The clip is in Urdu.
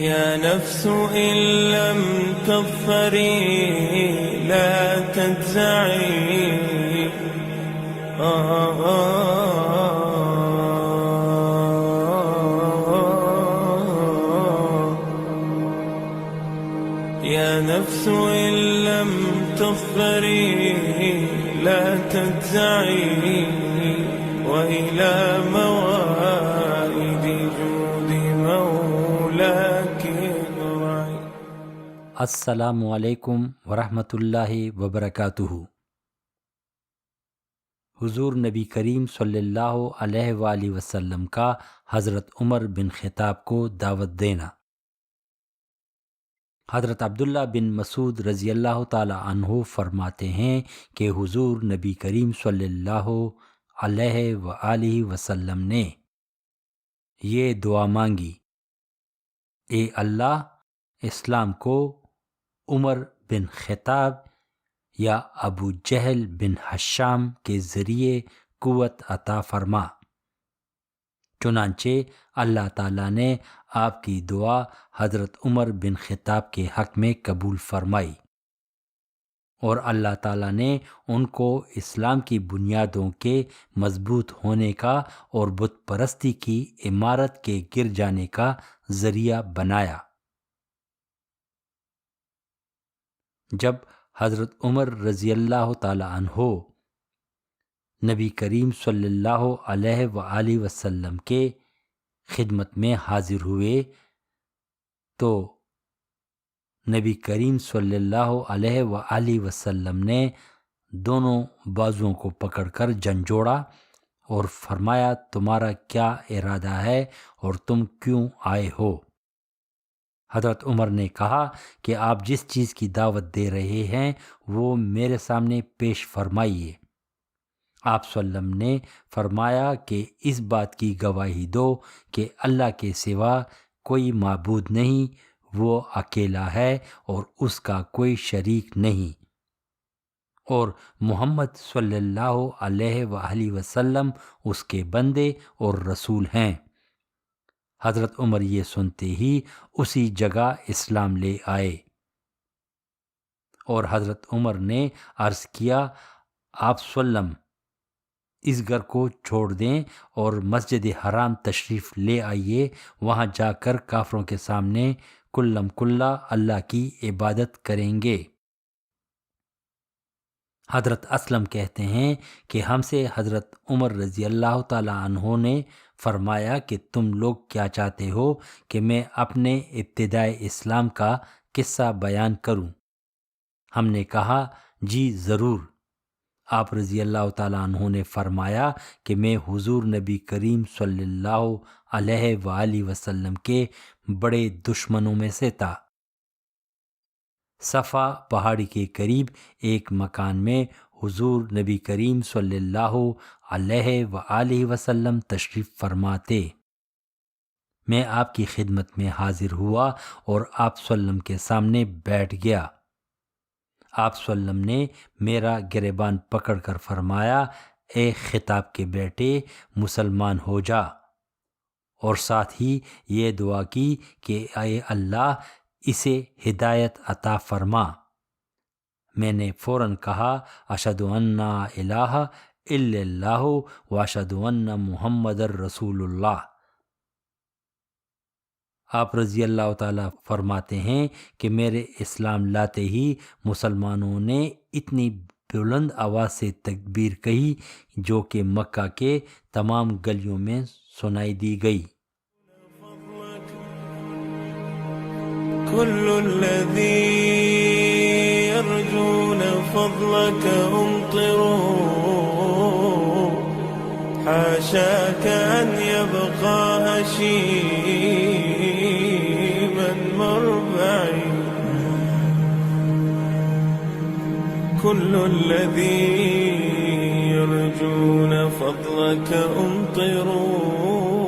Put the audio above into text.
يا نفس إن لم تظفري لا تجزعي يا نفس إن لم تظفري لا تجزعي وإلى موائد جود مولاك ارجعي. السلام علیکم ورحمۃ اللہ وبرکاتہ۔ حضور نبی کریم صلی اللہ علیہ وآلہ وسلم کا حضرت عمر بن خطاب کو دعوت دینا۔ حضرت عبداللہ بن مسعود رضی اللہ تعالی عنہ فرماتے ہیں کہ حضور نبی کریم صلی اللہ علیہ وآلہ وسلم نے یہ دعا مانگی: اے اللہ، اسلام کو عمر بن خطاب یا ابو جہل بن ہشام کے ذریعے قوت عطا فرما۔ چنانچہ اللہ تعالیٰ نے آپ کی دعا حضرت عمر بن خطاب کے حق میں قبول فرمائی، اور اللہ تعالیٰ نے ان کو اسلام کی بنیادوں کے مضبوط ہونے کا اور بت پرستی کی عمارت کے گر جانے کا ذریعہ بنایا۔ جب حضرت عمر رضی اللہ تعالی عنہ نبی کریم صلی اللہ علیہ وآلہ وسلم کے خدمت میں حاضر ہوئے تو نبی کریم صلی اللہ علیہ وآلہ وسلم نے دونوں بازوؤں کو پکڑ کر جھنجھوڑا اور فرمایا: تمہارا کیا ارادہ ہے اور تم کیوں آئے ہو؟ حضرت عمر نے کہا کہ آپ جس چیز کی دعوت دے رہے ہیں وہ میرے سامنے پیش فرمائیے۔ آپ صلی اللہ علیہ وسلم نے فرمایا کہ اس بات کی گواہی دو کہ اللہ کے سوا کوئی معبود نہیں، وہ اکیلا ہے اور اس کا کوئی شریک نہیں، اور محمد صلی اللہ علیہ وآلہ وسلم اس کے بندے اور رسول ہیں۔ حضرت عمر یہ سنتے ہی اسی جگہ اسلام لے آئے، اور حضرت عمر نے عرض کیا: آپ صلی اللہ علیہ وسلم اس گھر کو چھوڑ دیں اور مسجد حرام تشریف لے آئیے، وہاں جا کر کافروں کے سامنے کلم کلا اللہ کی عبادت کریں گے۔ حضرت اسلم کہتے ہیں کہ ہم سے حضرت عمر رضی اللہ تعالی عنہ نے فرمایا کہ تم لوگ کیا چاہتے ہو کہ میں اپنے ابتدائے اسلام کا قصہ بیان کروں؟ ہم نے کہا: جی ضرور۔ آپ رضی اللہ تعالیٰ عنہ نے فرمایا کہ میں حضور نبی کریم صلی اللہ علیہ وآلہ وسلم کے بڑے دشمنوں میں سے تھا۔ صفا پہاڑی کے قریب ایک مکان میں حضور نبی کریم صلی اللہ علیہ وآلہ وسلم تشریف فرماتے۔ میں آپ کی خدمت میں حاضر ہوا اور آپ صلی اللہ علیہ وسلم کے سامنے بیٹھ گیا۔ آپ صلی اللہ علیہ وسلم نے میرا گریبان پکڑ کر فرمایا: اے خطاب کے بیٹے، مسلمان ہو جا، اور ساتھ ہی یہ دعا کی کہ اے اللہ اسے ہدایت عطا فرما۔ میں نے فوراً کہا: اشہد ان لا الہ الا اللہ واشہد ان محمد رسول اللہ۔ آپ رضی اللہ تعالیٰ فرماتے ہیں کہ میرے اسلام لاتے ہی مسلمانوں نے اتنی بلند آواز سے تکبیر کہی جو کہ مکہ کے تمام گلیوں میں سنائی دی گئی۔ كل الذي يرجون فضلك امطروا حاشاك أن يبقى هشيما مربعي كل الذي يرجون فضلك امطروا